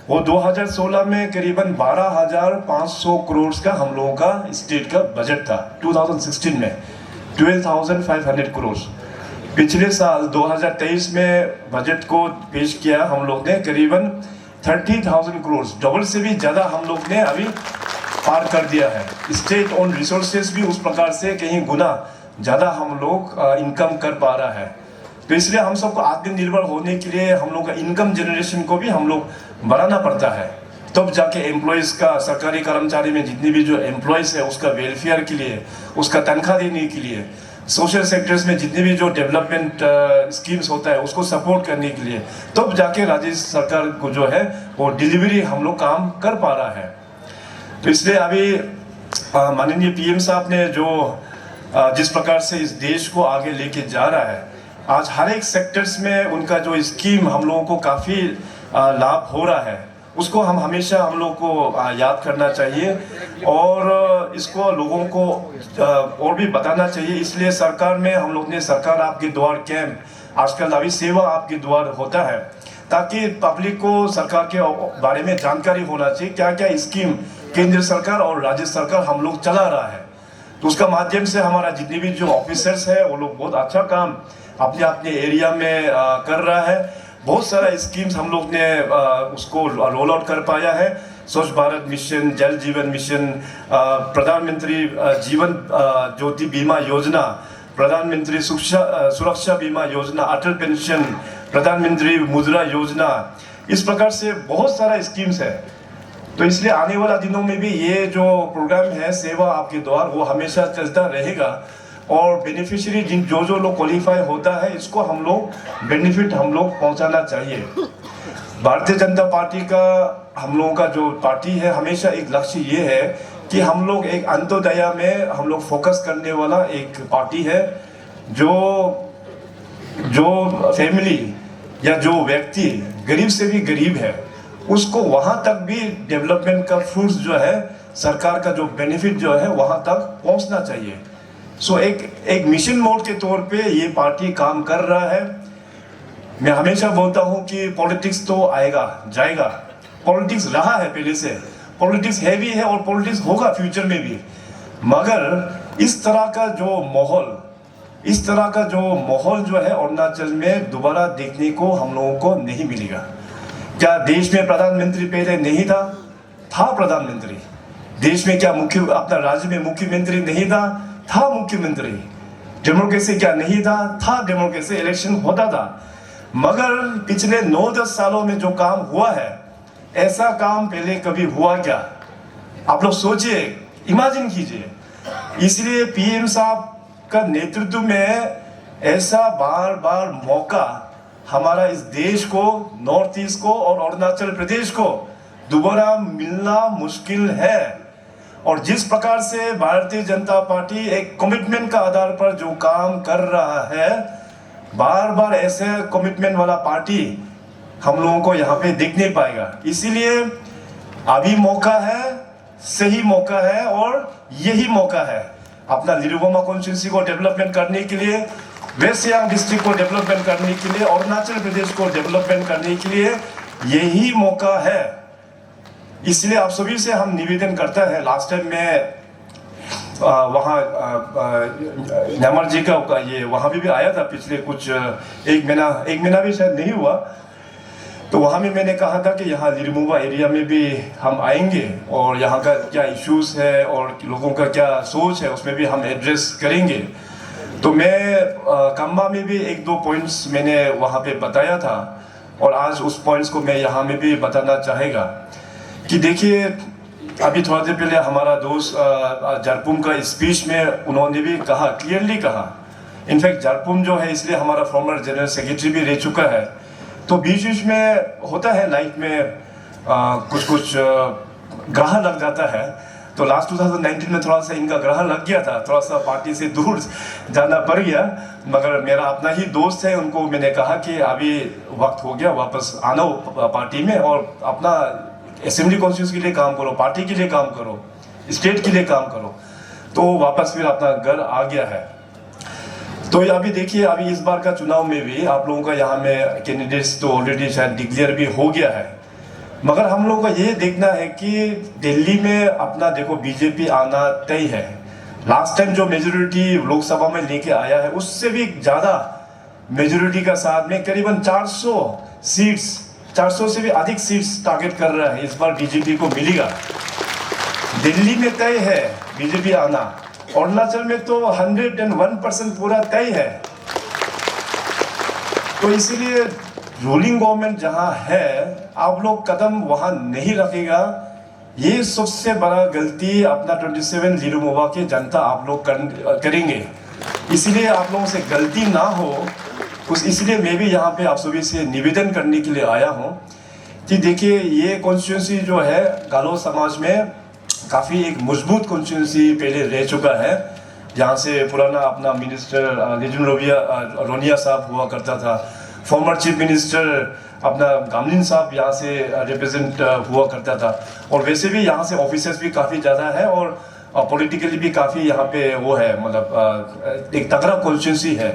वो 2016 में करीबन 12,500 करोड़ का हम लोगों का स्टेट का बजट था। 2016 में 12,500 करोड़। पिछले साल 2023 में बजट को पेश किया हम लोग ने करीबन 30,000 करोड़, डबल से भी ज़्यादा हम लोग ने अभी पार कर दिया है। स्टेट ओन रिसोर्सेज भी उस प्रकार से कहीं गुना ज़्यादा हम लोग इनकम कर पा रहा है। तो इसलिए हम सबको आत्मनिर्भर होने के लिए हम लोग का इनकम जनरेशन को भी हम लोग बढ़ाना पड़ता है। तब जाके एम्प्लॉयज़ का, सरकारी कर्मचारी में जितनी भी जो एम्प्लॉयज़ है उसका वेलफेयर के लिए, उसका तनख्वाह देने के लिए, सोशल सेक्टर्स में जितने भी जो डेवलपमेंट स्कीम्स होता है उसको सपोर्ट करने के लिए, तब जाके राज्य सरकार को जो है वो डिलीवरी हम लोग काम कर पा रहा है। तो इसलिए अभी माननीय पीएम साहब ने जो जिस प्रकार से इस देश को आगे लेके जा रहा है, आज हर एक सेक्टर्स में उनका जो स्कीम हम लोगों को काफ़ी लाभ हो रहा है, उसको हम हमेशा हम लोग को याद करना चाहिए और इसको लोगों को और भी बताना चाहिए। इसलिए सरकार में हम लोग ने सरकार आपके द्वार कैंप, आजकल अभी सेवा आपके द्वार होता है, ताकि पब्लिक को सरकार के बारे में जानकारी होना चाहिए, क्या क्या स्कीम केंद्र सरकार और राज्य सरकार हम लोग चला रहा है। तो उसका माध्यम से हमारा जितने भी जो ऑफिसर्स है वो लोग बहुत अच्छा काम अपने अपने एरिया में कर रहा है। बहुत सारा स्कीम्स हम लोग ने उसको रोल आउट कर पाया है। स्वच्छ भारत मिशन, जल जीवन मिशन, प्रधानमंत्री जीवन ज्योति बीमा योजना, प्रधानमंत्री सुरक्षा बीमा योजना, अटल पेंशन, प्रधानमंत्री मुद्रा योजना, इस प्रकार से बहुत सारा स्कीम्स है। तो इसलिए आने वाला दिनों में भी ये जो प्रोग्राम है सेवा आपके द्वार, वो हमेशा चलता रहेगा और बेनिफिशियरी जो जो लोग क्वालिफाई होता है इसको हम लोग बेनिफिट हम लोग पहुंचाना चाहिए। भारतीय जनता पार्टी का, हम लोगों का जो पार्टी है, हमेशा एक लक्ष्य ये है कि हम लोग एक अंत्योदय में हम लोग फोकस करने वाला एक पार्टी है। जो फैमिली या जो व्यक्ति गरीब से भी गरीब है उसको वहां तक भी डेवलपमेंट का फ्रूट्स जो है, सरकार का जो बेनिफिट जो है वहां तक पहुंचना चाहिए। सो एक मिशन मोड के तौर पे ये पार्टी काम कर रहा है। मैं हमेशा बोलता हूं कि पॉलिटिक्स तो आएगा जाएगा, पॉलिटिक्स रहा है पहले से, पॉलिटिक्स है भी है और पॉलिटिक्स होगा फ्यूचर में भी, मगर इस तरह का जो माहौल जो है अरुणाचल में दोबारा देखने को हम लोगों को नहीं मिलेगा। क्या देश में प्रधानमंत्री पहले नहीं था? था प्रधानमंत्री। देश में क्या अपना राज्य में मुख्यमंत्री नहीं था मुख्यमंत्री। डेमोक्रेसी क्या नहीं था? डेमोक्रेसी, इलेक्शन होता था। मगर पिछले 9-10 सालों में जो काम हुआ है, ऐसा काम पहले कभी हुआ क्या? आप लोग सोचिए, इमेजिन कीजिए। इसलिए पीएम साहब का नेतृत्व में ऐसा बार बार मौका हमारा इस देश को, नॉर्थ ईस्ट को और अरुणाचल प्रदेश को दोबारा मिलना मुश्किल है। और जिस प्रकार से भारतीय जनता पार्टी एक कमिटमेंट का आधार पर जो काम कर रहा है, बार बार ऐसे कमिटमेंट वाला पार्टी हम लोगों को यहाँ पे देख नहीं पाएगा। इसीलिए अभी मौका है, सही मौका है और यही मौका है अपना लिरुगोमा कॉन्स्टिट्यूंसी को डेवलपमेंट करने के लिए, वेस्ट सियांग डिस्ट्रिक्ट को डेवलपमेंट करने के लिए, अरुणाचल प्रदेश को डेवलपमेंट करने के लिए यही मौका है। इसलिए आप सभी से हम निवेदन करता है। लास्ट टाइम मैं वहाँ न्यामर जी का ये वहाँ भी आया था, पिछले कुछ एक महीना भी शायद नहीं हुआ। तो वहाँ में मैंने कहा था कि यहाँ लिरुमुवा एरिया में भी हम आएंगे और यहाँ का क्या इश्यूज है और लोगों का क्या सोच है उसमें भी हम एड्रेस करेंगे। तो मैं काम्बा में भी 1-2 पॉइंट्स मैंने वहाँ पे बताया था और आज उस पॉइंट्स को मैं यहाँ में भी बताना चाहेगा कि देखिए, अभी थोड़ा देर पहले हमारा दोस्त जारपुम का स्पीच में उन्होंने भी कहा, क्लियरली कहा। इनफैक्ट जारपुम जो है, इसलिए हमारा फॉर्मर जनरल सेक्रेटरी भी रह चुका है, तो बीच बीच में होता है लाइफ में कुछ ग्रह लग जाता है। तो लास्ट 2019 में थोड़ा सा इनका ग्रह लग गया था, थोड़ा सा पार्टी से दूर जाना पड़ गया। मगर मेरा अपना ही दोस्त है, उनको मैंने कहा कि अभी वक्त हो गया, वापस आना पार्टी में और अपना असेंबली कॉन्स्टिट्यूंसी के लिए काम करो, पार्टी के लिए काम करो, स्टेट के लिए काम करो। तो वापस फिर अपना घर आ गया है। तो अभी देखिए, अभी इस बार का चुनाव में भी आप लोगों का यहाँ में कैंडिडेट्स तो ऑलरेडी शायद डिक्लेयर भी हो गया है। मगर हम लोगों का ये देखना है कि दिल्ली में अपना देखो बीजेपी आना तय है। लास्ट टाइम जो मेजोरिटी लोकसभा में लेके आया है उससे भी ज़्यादा मेजोरिटी का साथ में करीबन 400 सीट्स, 400 से भी अधिक सीट्स टारगेट कर रहा है इस बार बीजेपी को मिलेगा। दिल्ली में तय है बीजेपी आना, अरुणाचल में तो 101% पूरा तय है। तो इसीलिए रूलिंग गवर्नमेंट जहां है, आप लोग कदम वहां नहीं रखेगा, ये सबसे बड़ा गलती अपना 27 लिलुमोबा के जनता आप लोग करेंगे। इसीलिए आप लोगों से गलती ना हो, कुछ इसलिए मैं भी यहाँ पे आप सभी से निवेदन करने के लिए आया हूँ कि देखिए, ये कॉन्स्टिट्यूंसी जो है गालो समाज में काफ़ी एक मजबूत कॉन्स्टिट्यूंसी पहले रह चुका है। यहाँ से पुराना अपना मिनिस्टर लेजुन रोनिया साहब हुआ करता था, फॉर्मर चीफ मिनिस्टर अपना गामलिन साहब यहाँ से रिप्रेजेंट हुआ करता था। और वैसे भी यहाँ से ऑफिसर्स भी काफ़ी ज़्यादा है और पॉलिटिकली भी काफ़ी यहाँ पे वो है, मतलब एक तगड़ा कॉन्स्टिट्यूंसी है।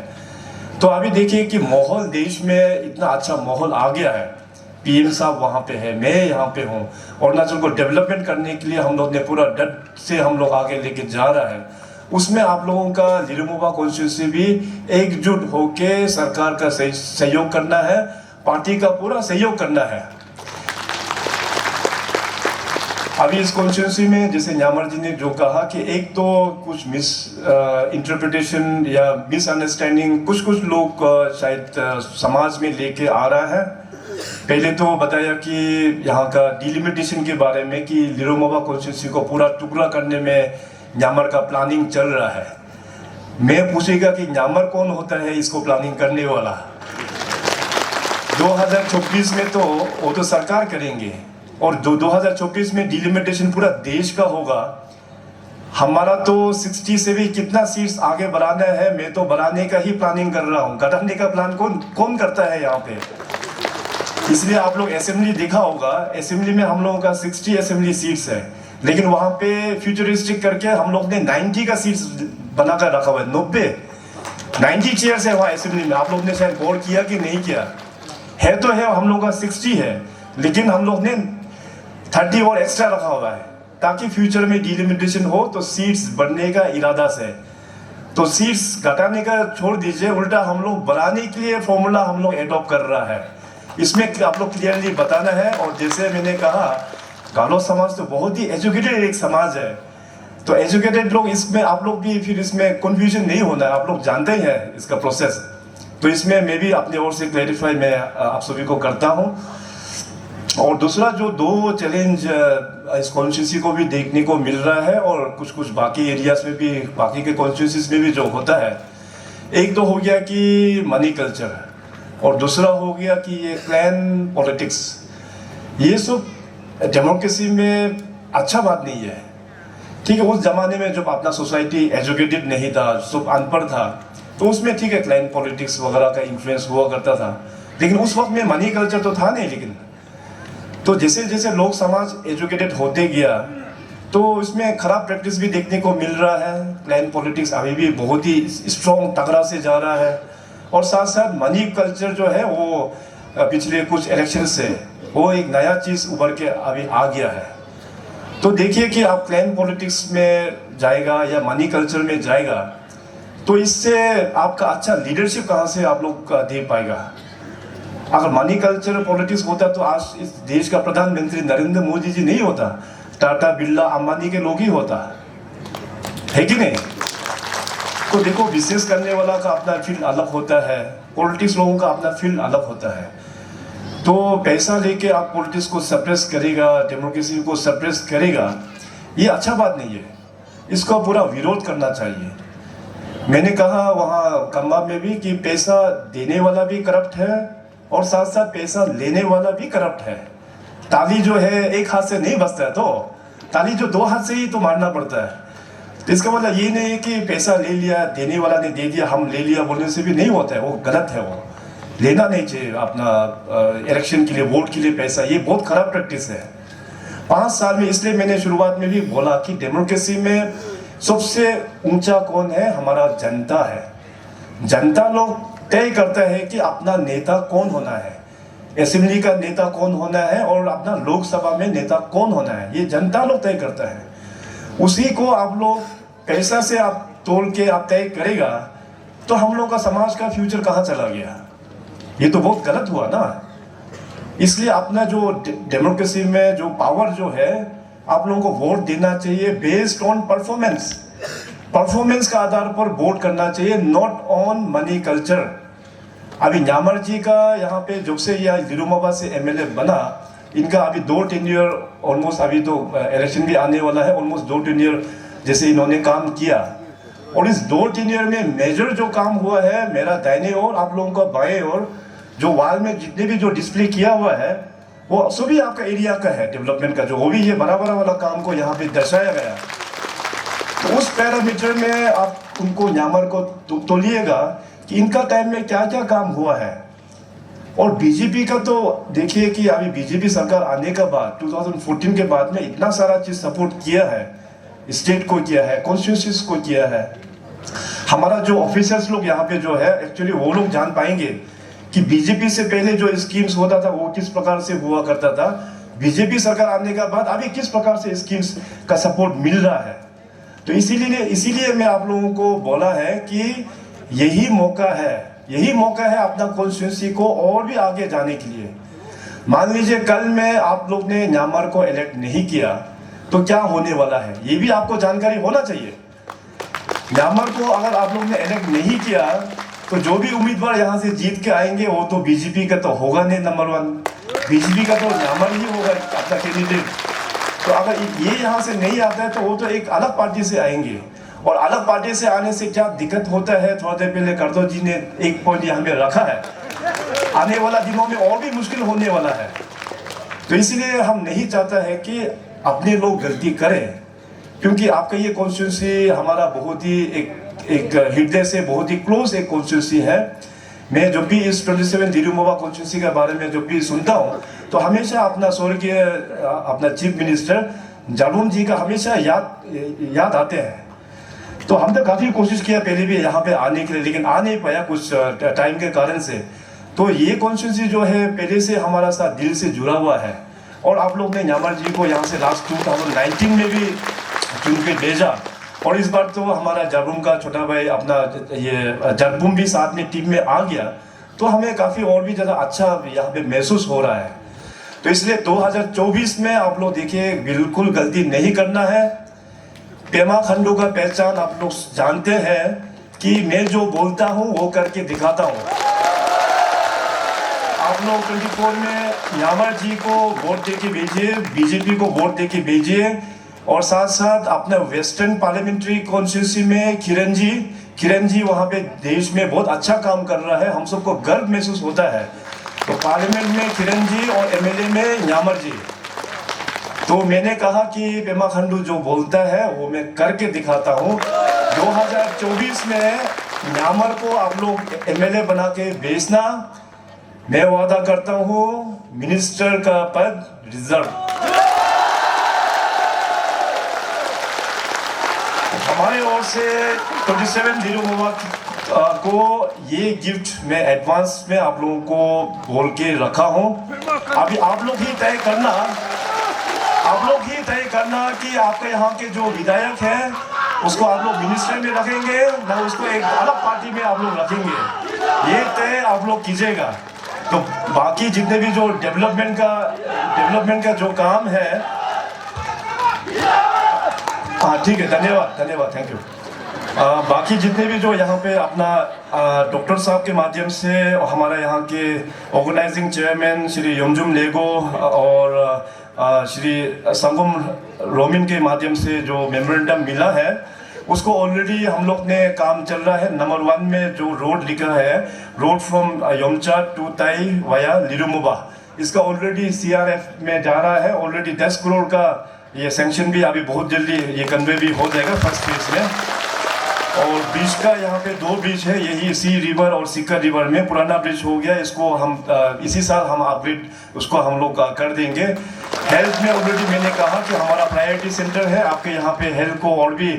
तो अभी देखिए कि माहौल देश में इतना अच्छा माहौल आ गया है, पीएम साहब वहाँ पे है, मैं यहाँ पे हूँ। अरुणाचल को डेवलपमेंट करने के लिए हम लोग ने पूरा डट से हम लोग आगे लेके जा रहा है। उसमें आप लोगों का लिलुमोबा कॉन्स्टिट्यूंसी भी एकजुट होके सरकार का सहयोग करना है, पार्टी का पूरा सहयोग करना है। अभी इस कॉन्स्टिट्यूंसी में जैसे न्यामर जी ने जो कहा कि एक तो कुछ मिस इंटरप्रिटेशन या मिसअंडरस्टैंडिंग कुछ लोग शायद समाज में लेके आ रहा है। पहले तो बताया कि यहाँ का डिलिमिटेशन के बारे में कि लिलुमोबा कॉन्स्टिट्यूंसी को पूरा टुकड़ा करने में न्यामर का प्लानिंग चल रहा है। मैं पूछेगा कि न्यामर कौन होता है इसको प्लानिंग करने वाला? 2024 में तो वो तो सरकार करेंगे और 2024 में डिलिमिटेशन पूरा देश का होगा। हमारा तो 60 से भी कितना सीट्स आगे बढ़ाना है, मैं तो बढ़ाने का ही प्लानिंग कर रहा हूँ। घटाने का प्लान कौन करता है यहाँ पे? इसलिए आप लोग असेंबली देखा होगा, असेंबली में हम लोगों का 60 असेंबली सीट्स है, लेकिन वहां पे फ्यूचरिस्टिक करके हम लोग ने 90 का सीट्स बनाकर रखा हुआ है। 90 चेयर्स है वहाँ असेंबली में। आप लोग ने शायद गौर किया कि नहीं किया है? तो है, हम लोग का 60 है, लेकिन हम लोग ने 30 और एक्स्ट्रा रखा हुआ है ताकि फ्यूचर में डिलिमिटेशन हो तो सीट्स बढ़ने का इरादा से। तो सीट्स घटाने का छोड़ दीजिए, उल्टा हम लोग बढ़ाने के लिए फॉर्मूला हम लोग एडॉप्ट कर रहा है। इसमें आप लोग क्लियरली बताना है। और जैसे मैंने कहा, गालो समाज तो बहुत ही एजुकेटेड एक समाज है, तो एजुकेटेड लोग इसमें आप लोग भी फिर इसमें कंफ्यूजन नहीं होना है, आप लोग जानते ही हैं इसका प्रोसेस। तो इसमें मैं भी अपनी ओर से क्लैरिफाई मैं आप सभी को करता हूँ। और दूसरा जो दो चैलेंज इस कॉन्स्टिट्यूंसी को भी देखने को मिल रहा है और कुछ बाकी एरियाज में भी, बाकी के कॉन्स्टिट्यूंसीज में भी जो होता है, एक तो हो गया कि मनी कल्चर और दूसरा हो गया कि ये क्लैन पॉलिटिक्स। ये सब डेमोक्रेसी में अच्छा बात नहीं है। ठीक है, उस जमाने में जब अपना सोसाइटी एजुकेटेड नहीं था, सब अनपढ़ था, तो उसमें ठीक है क्लैन पॉलिटिक्स वगैरह का इन्फ्लुएंस हुआ करता था, लेकिन उस वक्त में मनी कल्चर तो था नहीं। लेकिन तो जैसे जैसे लोग समाज एजुकेटेड होते गया तो इसमें खराब प्रैक्टिस भी देखने को मिल रहा है। क्लैन पॉलिटिक्स अभी भी बहुत ही स्ट्रॉन्ग तगड़ा से जा रहा है। और साथ साथ मनी कल्चर जो है वो पिछले कुछ इलेक्शन से वो एक नया चीज़ उभर के अभी आ गया है। तो देखिए कि आप क्लैन पॉलिटिक्स में जाएगा या मनी कल्चर में जाएगा तो इससे आपका अच्छा लीडरशिप कहाँ से आप लोग दे पाएगा? अगर मनी कल्चर पॉलिटिक्स होता तो आज इस देश का प्रधानमंत्री नरेंद्र मोदी जी नहीं होता, टाटा बिरला अंबानी के लोग ही होता है कि नहीं? तो देखो, बिजनेस करने वाला का अपना फील्ड अलग होता है, पॉलिटिक्स लोगों का अपना फील्ड अलग होता है। तो पैसा लेके आप पॉलिटिक्स को सप्रेस करेगा, डेमोक्रेसी को सप्रेस करेगा, ये अच्छा बात नहीं है। इसका पूरा विरोध करना चाहिए। मैंने कहा वहाँ कम्बा में भी कि पैसा देने वाला भी करप्ट है और साथ साथ पैसा लेने वाला भी करप्ट है। ताली जो है एक हाथ से नहीं बजता है, तो ताली जो दो हाथ से ही तो मारना पड़ता है। तो इसका मतलब ये नहीं है कि पैसा ले लिया, देने वाला ने दे दिया, हम ले लिया बोलने से भी नहीं होता है, वो गलत है। वो लेना नहीं चाहिए अपना इलेक्शन के लिए, वोट के लिए पैसा, ये बहुत खराब प्रैक्टिस है। 5 साल में, इसलिए मैंने शुरुआत में भी बोला कि डेमोक्रेसी में सबसे ऊंचा कौन है, हमारा जनता है। जनता लोग तय करता है कि अपना नेता कौन होना है, असेंबली का नेता कौन होना है और अपना लोकसभा में नेता कौन होना है, ये जनता लोग तय करता है। उसी को आप लोग पैसा से आप तोड़ के आप तय करेगा तो हम लोग का समाज का फ्यूचर कहाँ चला गया, ये तो बहुत गलत हुआ ना। इसलिए अपना जो डेमोक्रेसी में जो पावर जो है, आप लोगों को वोट देना चाहिए बेस्ड ऑन परफॉर्मेंस। परफॉर्मेंस का आधार पर वोट करना चाहिए, नॉट ऑन मनी कल्चर। अभी न्यामर जी का यहाँ पे जब से यह दिरुमाबा से एमएलए बना, इनका अभी 2 टेन्योर ऑलमोस्ट, अभी तो इलेक्शन भी आने वाला है, ऑलमोस्ट 2 टेन्योर जैसे इन्होंने काम किया। और इस 2 टेन्योर में मेजर जो काम हुआ है, मेरा दाहिने ओर, आप लोगों का बाएं ओर, जो वॉल में जितने भी जो डिस्प्ले किया हुआ है वो सभी आपका एरिया का है डेवलपमेंट का, जो वो भी ये बड़ा बड़ा वाला काम को यहाँ पे दर्शाया गया। तो उस पैरामीटर में आप उनको न्यामर को तोलिएगा कि इनका टाइम में क्या क्या काम हुआ है। और बीजेपी का तो देखिए कि अभी बीजेपी सरकार आने के बाद 2014 के बाद में इतना सारा चीज सपोर्ट किया है, स्टेट को किया है, कॉन्स्टिट्यूंसीज को किया है। हमारा जो ऑफिसर्स लोग यहाँ पे जो है, एक्चुअली वो लोग जान पाएंगे कि बीजेपी से पहले जो स्कीम्स होता था वो किस प्रकार से हुआ करता था, बीजेपी सरकार आने के बाद अभी किस प्रकार से स्कीम्स का सपोर्ट मिल रहा है। तो इसीलिए मैं आप लोगों को बोला है कि यही मौका है अपना कॉन्स्टिट्यूंसी को और भी आगे जाने के लिए। मान लीजिए कल में आप लोग ने न्यामर को इलेक्ट नहीं किया तो क्या होने वाला है, ये भी आपको जानकारी होना चाहिए। न्यामर को अगर आप लोग ने इलेक्ट नहीं किया तो जो भी उम्मीदवार यहाँ से जीत के आएंगे वो तो बीजेपी का तो होगा नहीं, नंबर 1 बीजेपी का तो न्यामर ही होगा अपना कैंडिडेट। तो अगर ये यहाँ से नहीं आता है तो वो तो एक अलग पार्टी से आएंगे, और अलग पार्टी से आने से क्या दिक्कत होता है, थोड़ा देर पहले करदो जी ने एक पॉइंट यहाँ पे रखा है, आने वाला दिनों में और भी मुश्किल होने वाला है। तो इसलिए हम नहीं चाहता है कि अपने लोग गलती करें, क्योंकि आपका ये कॉन्स्टिट्यूंसी हमारा बहुत ही एक हृदय से बहुत ही क्लोज एक कॉन्स्टिट्यूंसी है। मैं जब भी इस 27 दिरुमाबा कॉन्स्टिट्यूंसी के बारे में जब भी सुनता हूँ तो हमेशा अपना स्वर्गीय अपना चीफ मिनिस्टर जालूम जी का हमेशा याद आते हैं। तो हम तो काफ़ी कोशिश किया पहले भी यहाँ पे आने के लिए, लेकिन आ नहीं पाया कुछ टाइम के कारण से। तो ये कॉन्स्टिट्यूंसी जो है पहले से हमारा साथ दिल से जुड़ा हुआ है, और आप लोग ने न्यामर जी को यहाँ से लास्ट 2019 में भी चुन के भेजा, और इस बार तो हमारा जालूम का छोटा भाई अपना ये जरबुम भी साथ में टीम में आ गया, तो हमें काफ़ी और भी ज़्यादा अच्छा यहाँ पे महसूस हो रहा है। तो इसलिए 2024 में आप लोग देखिए, बिल्कुल गलती नहीं करना है। पेमा खंडू का पहचान आप लोग जानते हैं कि मैं जो बोलता हूँ वो करके दिखाता हूँ। आप लोग 24 में न्यामर जी को वोट दे के भेजिए, बीजेपी को वोट दे के भेजिए, और साथ साथ अपने वेस्टर्न पार्लियामेंट्री कॉन्स्टिट्यूंसी में किरण जी वहाँ पे देश में बहुत अच्छा काम कर रहा है, हम सबको गर्व महसूस होता है। तो पार्लियामेंट में किरण जी और एमएलए में न्यामर जी। तो मैंने कहा कि पेमा खंडू जो बोलता है वो मैं करके दिखाता हूँ। 2024 में न्यामर को आप लोग एमएलए बना के भेजना, मैं वादा करता हूँ मिनिस्टर का पद रिजर्व। हमारे ओर से 27 दिरुमाबा को ये गिफ्ट मैं एडवांस में आप लोगों को बोल के रखा हूँ। अभी आप लोग ही तय करना कि आपके यहाँ के जो विधायक हैं उसको आप लोग मिनिस्टर में रखेंगे ना उसको एक अलग पार्टी में आप लोग रखेंगे, ये तय आप लोग कीजिएगा। तो बाकी जितने भी जो डेवलपमेंट का जो काम है, हाँ ठीक है, धन्यवाद, थैंक यू। बाकी जितने भी जो यहाँ पे अपना डॉक्टर साहब के माध्यम से, हमारे यहाँ के ऑर्गेनाइजिंग चेयरमैन श्री योमजुम लेगो और श्री संगम रोमिन के माध्यम से जो मेमोरेंडम मिला है, उसको ऑलरेडी हम लोग ने काम चल रहा है। नंबर 1 में जो रोड लिखा है, रोड फ्रॉम योमचा टू ताई वाया लिरुमुबा, इसका ऑलरेडी सीआरएफ में जा रहा है। ऑलरेडी 10 करोड़ का ये सैंक्शन भी अभी बहुत जल्दी ये कन्वे भी हो जाएगा फर्स्ट फेज में। और ब्रिज का यहाँ पे 2 ब्रिज है, यही सी रिवर और सिक्कर रिवर में। पुराना ब्रिज हो गया, इसको हम इसी साल हम अपग्रेड उसको हम लोग कर देंगे। हेल्थ में ऑलरेडी मैंने कहा कि हमारा प्रायोरिटी सेंटर है, आपके यहाँ पे हेल्थ को और भी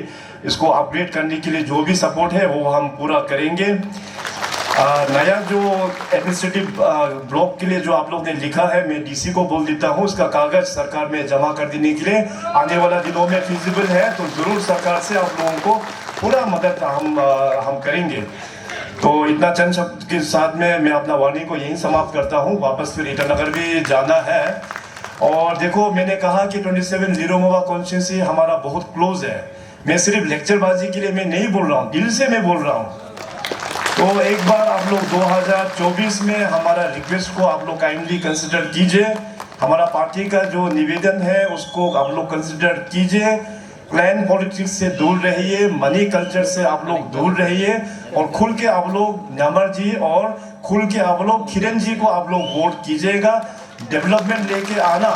इसको अपग्रेड करने के लिए जो भी सपोर्ट है वो हम पूरा करेंगे। नया जो एडमिनिस्ट्रेटिव ब्लॉक के लिए जो आप लोग ने लिखा है, मैं डीसी को बोल देता हूँ, उसका कागज सरकार में जमा कर देने के लिए आने वाला दिनों में फिजिबल है तो जरूर सरकार से आप लोगों को पूरा मदद हम करेंगे। तो इतना चंद शब्द के साथ में मैं अपना वार्निंग को यहीं समाप्त करता हूँ। वापस फिर ईटानगर भी जाना है। और देखो, मैंने कहा कि 27 लिरुमुबा कॉन्स्टिट्यूंसी हमारा बहुत क्लोज है। मैं सिर्फ लेक्चरबाजी के लिए मैं नहीं बोल रहा हूँ, दिल से मैं बोल रहा हूँ। तो एक बार आप लोग 2024 में हमारा रिक्वेस्ट को आप लोग काइंडली कंसिडर कीजिए। हमारा पार्टी का जो निवेदन है उसको आप लोग कंसिडर कीजिए। क्लैन पॉलिटिक्स से दूर रहिए, मनी कल्चर से आप लोग दूर रहिए और खुल के आप लोग न्यामर जी और खुल के आप लोग किरण जी को आप लोग वोट कीजिएगा। डेवलपमेंट लेके आना,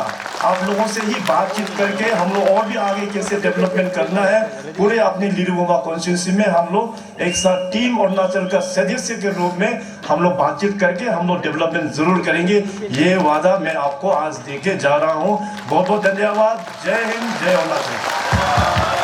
आप लोगों से ही बातचीत करके हम लोग और भी आगे कैसे डेवलपमेंट करना है, पूरे अपनी लिरुमुबा कॉन्स्टिट्यूंसी में हम लोग एक साथ टीम अरुणाचल का सदस्य के रूप में हम लोग बातचीत करके हम लोग डेवलपमेंट जरूर करेंगे। ये वादा मैं आपको आज देके जा रहा हूँ। बहुत बहुत धन्यवाद। जय हिंद, जय अरुणाचल।